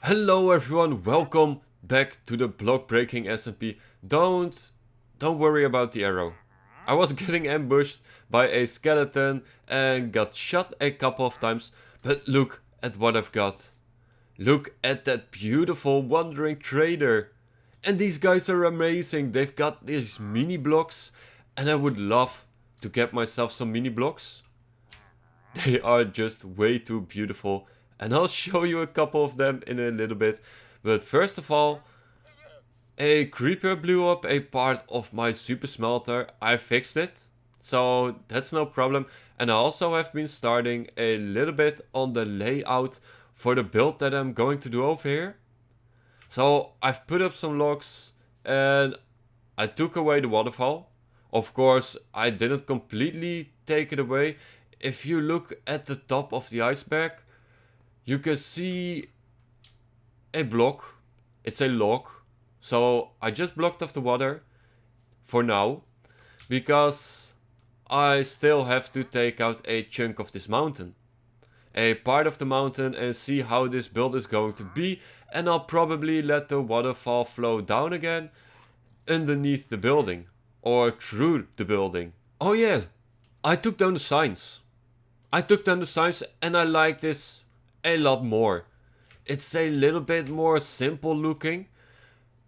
Hello everyone, welcome back to the block breaking SMP. Don't worry about the arrow. I was getting ambushed by a skeleton and got shot a couple of times, but look at what I've got. Look at that beautiful wandering trader. And these guys are amazing. They've got these mini blocks and I would love to get myself some mini blocks. They are just way too beautiful. And I'll show you a couple of them in a little bit. But first of all, a creeper blew up a part of my super smelter. I fixed it. So that's no problem. And I also have been starting a little bit on the layout for the build that I'm going to do over here. So I've put up some logs and I took away the waterfall. Of course, I didn't completely take it away. If you look at the top of the iceberg, you can see a block. It's a log. So I just blocked off the water for now, because I still have to take out a chunk of this mountain, a part of the mountain, and see how this build is going to be. And I'll probably let the waterfall flow down again underneath the building or through the building. Oh yeah, I took down the signs. And I like this a lot more. It's a little bit more simple looking,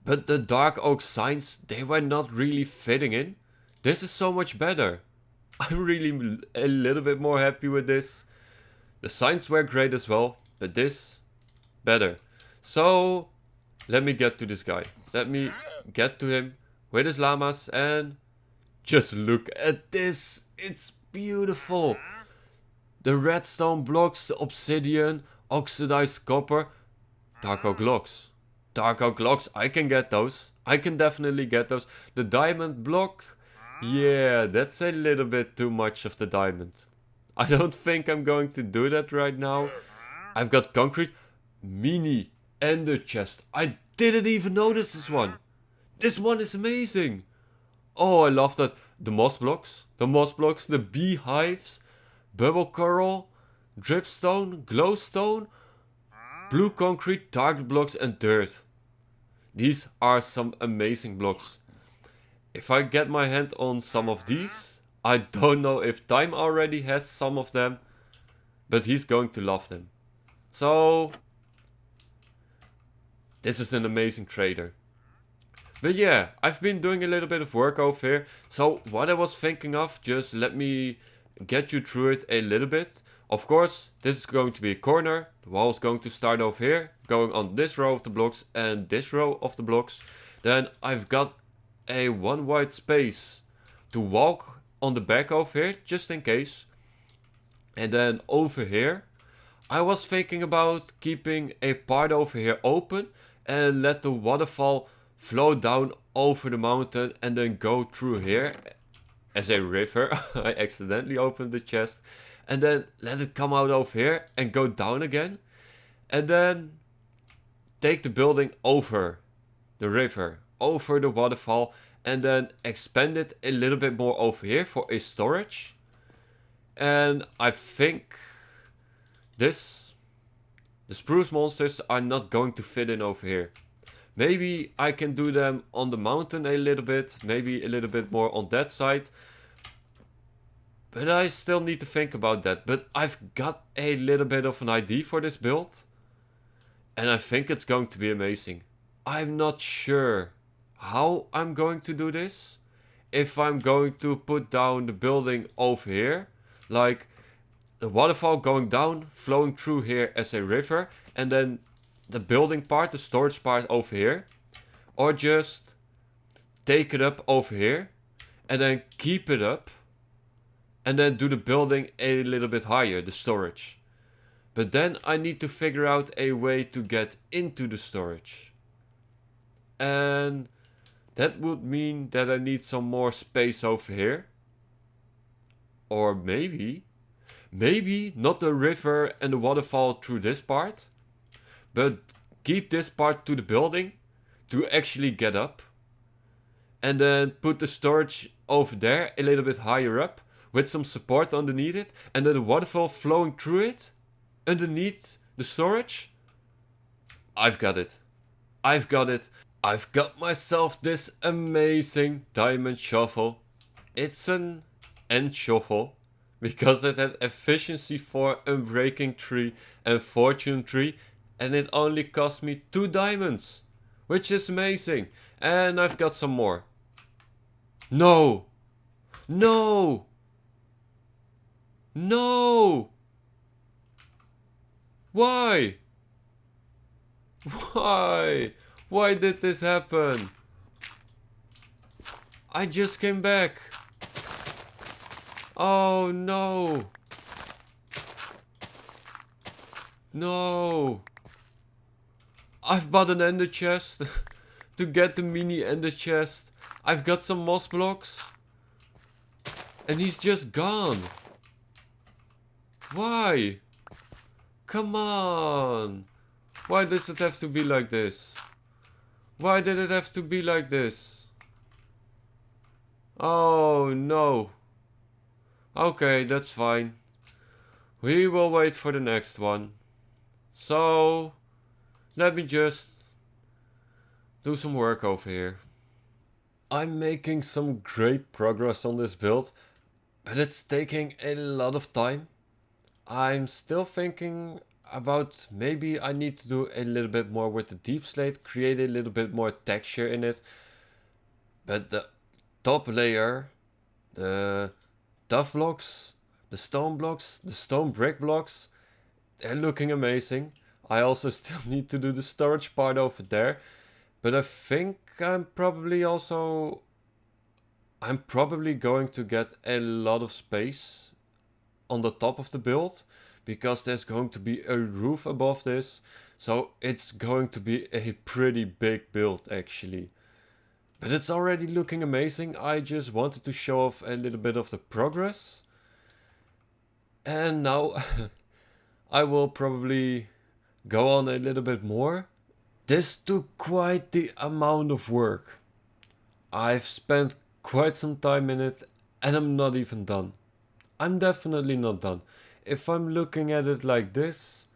but the dark oak signs, they were not really fitting in. This is so much better. I'm really a little bit more happy with this. The signs were great as well, but this, better. So, let me get to this guy. Let me get to him with his llamas and just look at this. It's beautiful. The redstone blocks, the obsidian, oxidized copper, dark oak logs. Dark oak logs, I can get those. I can definitely get those. The diamond block, yeah, that's a little bit too much of the diamond. I don't think I'm going to do that right now. I've got concrete, mini ender chest. I didn't even notice this one. This one is amazing. Oh, I love that. The moss blocks, the beehives, bubble coral, dripstone, glowstone, blue concrete, target blocks and dirt. These are some amazing blocks. If I get my hand on some of these, I don't know if Time already has some of them, but he's going to love them. So, this is an amazing trader. But yeah, I've been doing a little bit of work over here. So what I was thinking of, just let me get you through it a little bit. Of course, this is going to be a corner. The wall is going to start over here, going on this row of the blocks and this row of the blocks. Then I've got a one wide space to walk on the back over here, just in case. And then over here, I was thinking about keeping a part over here open and let the waterfall flow down over the mountain and then go through here as a river. I accidentally opened the chest. And then let it come out over here and go down again. And then take the building over the river, over the waterfall, and then expand it a little bit more over here for a storage. And I think the spruce monsters are not going to fit in over here. Maybe I can do them on the mountain a little bit, maybe a little bit more on that side. But I still need to think about that. But I've got a little bit of an idea for this build. And I think it's going to be amazing. I'm not sure how I'm going to do this. If I'm going to put down the building over here, like the waterfall going down, flowing through here as a river, and then the building part, the storage part over here. Or just take it up over here and then keep it up. And then do the building a little bit higher, the storage. But then I need to figure out a way to get into the storage. And that would mean that I need some more space over here. Or maybe not the river and the waterfall through this part. But keep this part to the building to actually get up. And then put the storage over there a little bit higher up, with some support underneath it, and then the waterfall flowing through it, underneath the storage. I've got it. I've got it. I've got myself this amazing diamond shovel. It's an end shovel because it had efficiency 4, unbreaking 3 and fortune 3, and it only cost me 2 diamonds, which is amazing. And I've got some more. No! No! No! Why? Why? Why did this happen? I just came back. Oh no. No. I've bought an ender chest to get the mini ender chest. I've got some moss blocks. And he's just gone. Why? Come on. Why does it have to be like this? Why did it have to be like this? Oh no. Okay, that's fine. We will wait for the next one. So, let me just do some work over here. I'm making some great progress on this build, but it's taking a lot of time. I'm still thinking about maybe I need to do a little bit more with the deep slate, create a little bit more texture in it. But the top layer, the tough blocks, the stone brick blocks, they're looking amazing. I also still need to do the storage part over there. But I think I'm probably going to get a lot of space on the top of the build, because there's going to be a roof above this. So it's going to be a pretty big build actually. But it's already looking amazing. I just wanted to show off a little bit of the progress. And now I will probably go on a little bit more. This took quite the amount of work. I've spent quite some time in it and I'm not even done. I'm definitely not done. If I'm looking at it like this,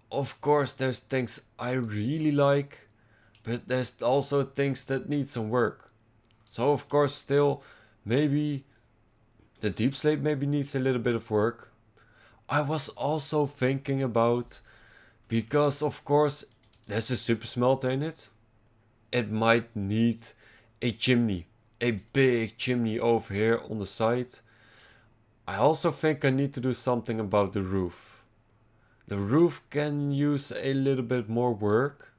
of course there's things I really like, but there's also things that need some work. So of course still maybe the deep slate maybe needs a little bit of work. I was also thinking about, because of course there's a super smelter in it, it might need a chimney, a big chimney over here on the side. I also think I need to do something about the roof. The roof can use a little bit more work.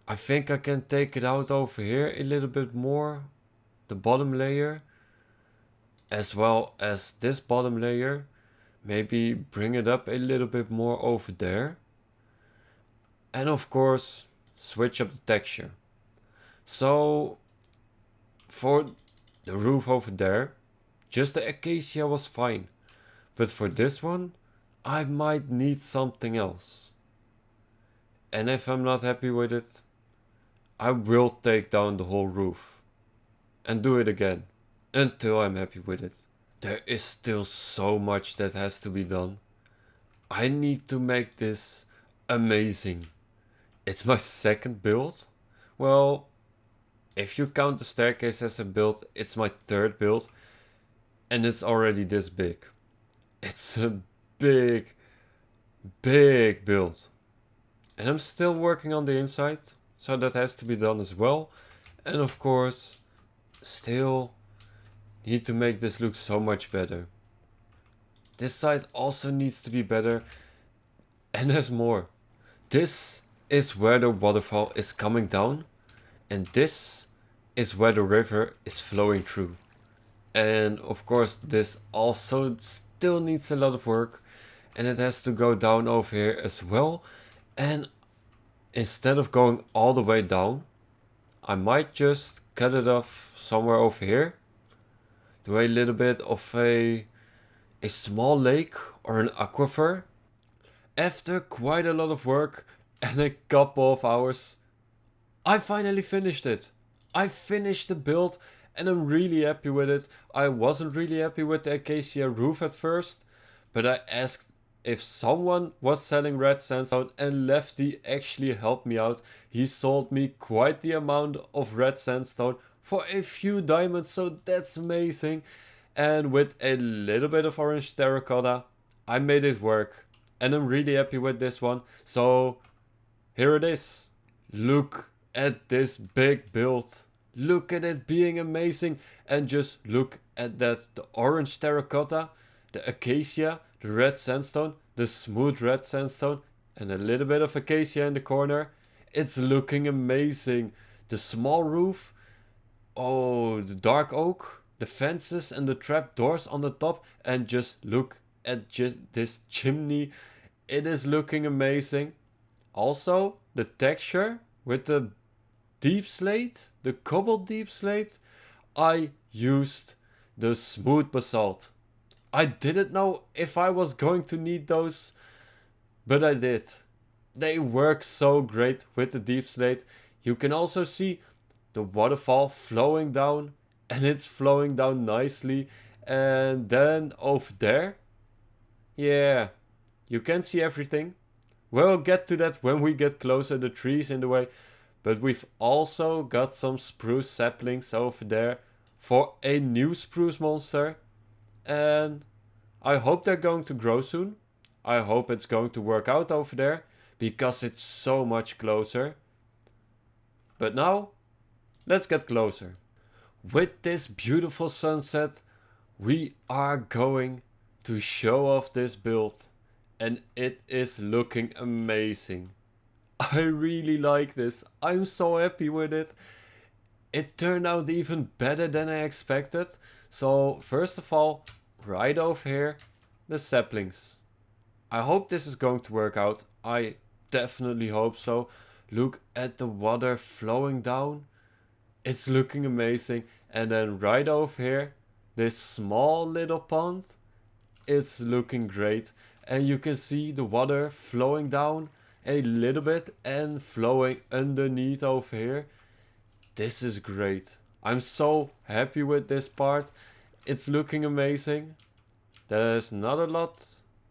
I think I can take it out over here a little bit more. The bottom layer. As well as this bottom layer. Maybe bring it up a little bit more over there. And of course, switch up the texture. So, for the roof over there, just the acacia was fine. But for this one, I might need something else. And if I'm not happy with it, I will take down the whole roof. And do it again. Until I'm happy with it. There is still so much that has to be done. I need to make this amazing. It's my second build. Well, if you count the staircase as a build, it's my third build. And it's already this big. It's a big build. And I'm still working on the inside. So that has to be done as well. And of course, still need to make this look so much better. This side also needs to be better. And there's more. This is where the waterfall is coming down. And this is where the river is flowing through. And of course this also still needs a lot of work. And it has to go down over here as well. And instead of going all the way down, I might just cut it off somewhere over here. Do a little bit of a small lake or an aquifer. After quite a lot of work and a couple of hours, I finally finished it. I finished the build and I'm really happy with it. I wasn't really happy with the acacia roof at first, but I asked if someone was selling red sandstone, and Lefty actually helped me out. He sold me quite the amount of red sandstone for a few diamonds, so that's amazing. And with a little bit of orange terracotta, I made it work. And I'm really happy with this one. So here it is. Look at this big build. Look at it being amazing. And just look at that. The orange terracotta, the acacia, the red sandstone, the smooth red sandstone, and a little bit of acacia in the corner. It's looking amazing. The small roof. Oh, the dark oak, the fences and the trap doors on the top. And just look at just this chimney. It is looking amazing. Also, the texture with the deep slate, the cobbled deep slate, I used the smooth basalt. I didn't know if I was going to need those, but I did. They work so great with the deep slate. You can also see the waterfall flowing down, and it's flowing down nicely. And then over there, yeah, you can see everything. We'll get to that when we get closer, the trees in the way. But we've also got some spruce saplings over there for a new spruce monster. And I hope they're going to grow soon. I hope it's going to work out over there, because it's so much closer. But now, let's get closer. With this beautiful sunset, we are going to show off this build. And it is looking amazing. I really like this. I'm so happy with it. It turned out even better than I expected. So first of all, right over here, the saplings. I hope this is going to work out. I definitely hope so. Look at the water flowing down. It's looking amazing. And then right over here, this small little pond. It's looking great. And you can see the water flowing down a little bit and flowing underneath over here. This is great. I'm so happy with this part. It's looking amazing. There's not a lot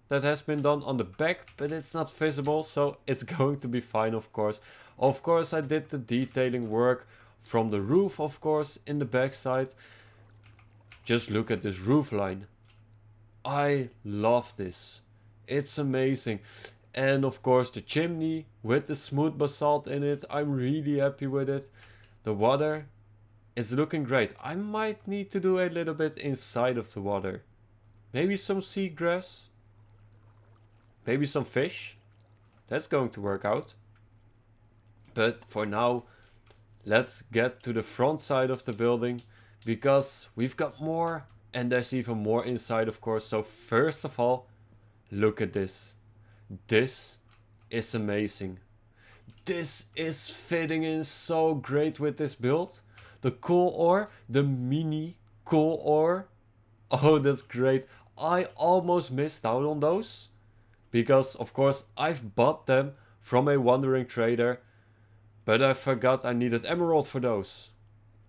that has been done on the back, but it's not visible, so it's going to be fine, of course. Of course, I did the detailing work from the roof, of course, in the backside. Just look at this roof line. I love this. It's amazing. And of course the chimney with the smooth basalt in it. I'm really happy with it. The water is looking great. I might need to do a little bit inside of the water. Maybe some seagrass. Maybe some fish. That's going to work out. But for now, let's get to the front side of the building, because we've got more. And there's even more inside, of course. So first of all, look at this. This is amazing. This is fitting in so great with this build. The coal ore, the mini coal ore. Oh, that's great. I almost missed out on those. Because, of course, I've bought them from a wandering trader. But I forgot I needed emerald for those.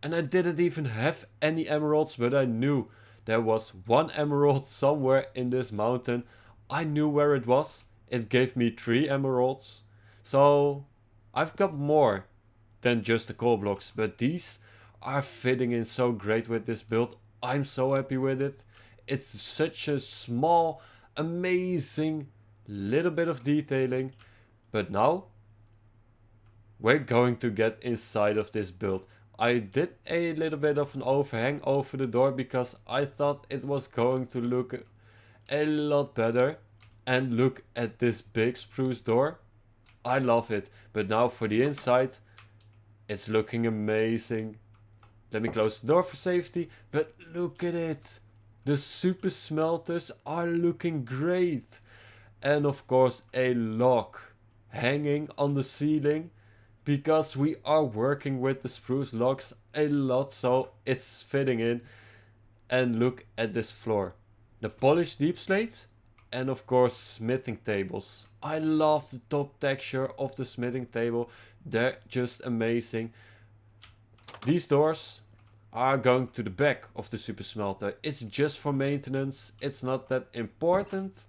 And I didn't even have any emeralds, but I knew there was one emerald somewhere in this mountain. I knew where it was. It gave me 3 emeralds. So I've got more than just the coal blocks. But these are fitting in so great with this build. I'm so happy with it. It's such a small, amazing little bit of detailing. But now we're going to get inside of this build. I did a little bit of an overhang over the door because I thought it was going to look a lot better. And look at this big spruce door. I love it. But now for the inside, it's looking amazing. Let me close the door for safety. But look at it. The super smelters are looking great. And of course a lock hanging on the ceiling, because we are working with the spruce logs a lot, so it's fitting in. And look at this floor. The polished deep slate. And of course smithing tables. I love the top texture of the smithing table. They're just amazing. These doors are going to the back of the super smelter. It's just for maintenance. It's not that important.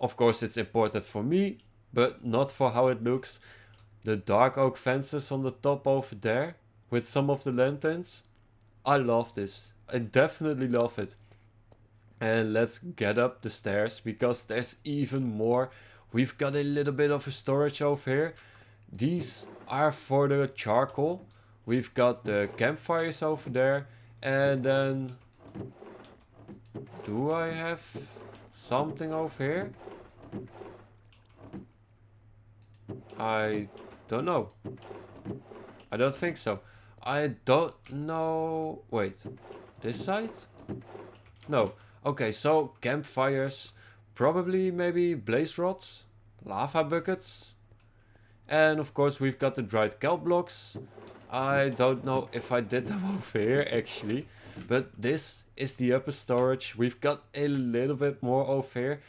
Of course it's important for me, but not for how it looks. The dark oak fences on the top over there with some of the lanterns. I love this. I definitely love it. And let's get up the stairs because there's even more. We've got a little bit of a storage over here. These are for the charcoal. We've got the campfires over there. And then... do I have something over here? I don't know. I don't think so. I don't know... wait. This side? No. Okay, so campfires. Probably maybe blaze rods. Lava buckets. And of course we've got the dried kelp blocks. I don't know if I did them over here actually. But this is the upper storage. We've got a little bit more over here.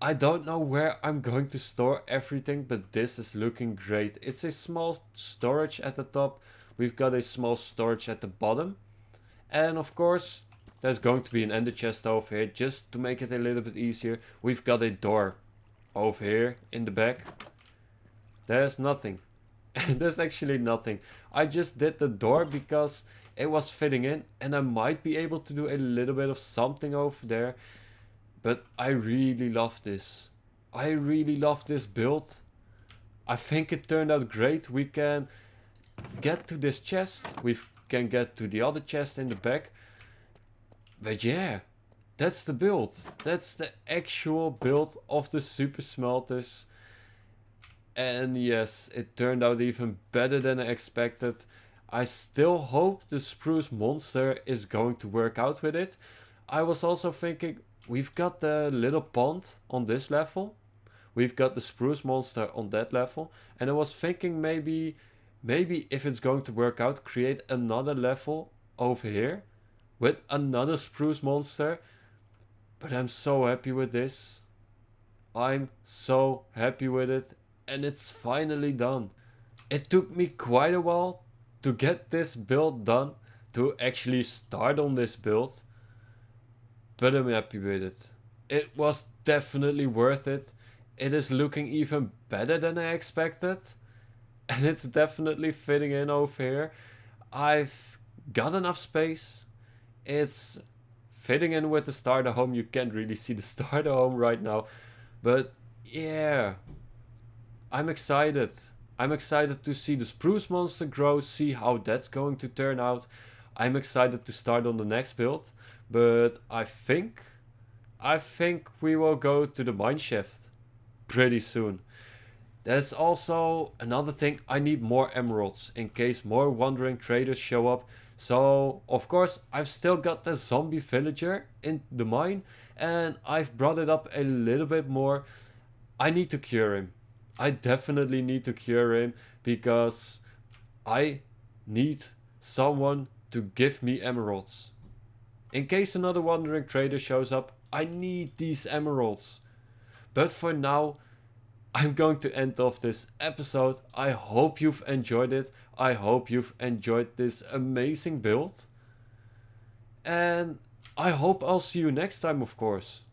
I don't know where I'm going to store everything, but this is looking great. It's a small storage at the top. We've got a small storage at the bottom. And of course, there's going to be an ender chest over here, just to make it a little bit easier. We've got a door over here in the back. There's nothing. There's actually nothing. I just did the door because it was fitting in, and I might be able to do a little bit of something over there. But I really love this. I really love this build. I think it turned out great. We can get to this chest. We can get to the other chest in the back. But yeah, that's the build. That's the actual build of the Super Smelters. And yes, it turned out even better than I expected. I still hope the spruce monster is going to work out with it. I was also thinking, we've got the little pond on this level. We've got the spruce monster on that level. And I was thinking maybe if it's going to work out, create another level over here with another spruce monster. But I'm so happy with this. I'm so happy with it. And it's finally done. It took me quite a while to get this build done, to actually start on this build. But I'm happy with it. It was definitely worth it. It is looking even better than I expected. And it's definitely fitting in over here. I've got enough space. It's fitting in with the starter home. You can't really see the starter home right now. But yeah, I'm excited. I'm excited to see the spruce monster grow, see how that's going to turn out. I'm excited to start on the next build. But I think we will go to the mineshaft pretty soon. There's also another thing. I need more emeralds in case more wandering traders show up. So of course I've still got the zombie villager in the mine, and I've brought it up a little bit more. I need to cure him. I definitely need to cure him because I need someone to give me emeralds. In case another wandering trader shows up, I need these emeralds. But for now, I'm going to end off this episode. I hope you've enjoyed it. I hope you've enjoyed this amazing build. And I hope I'll see you next time, of course.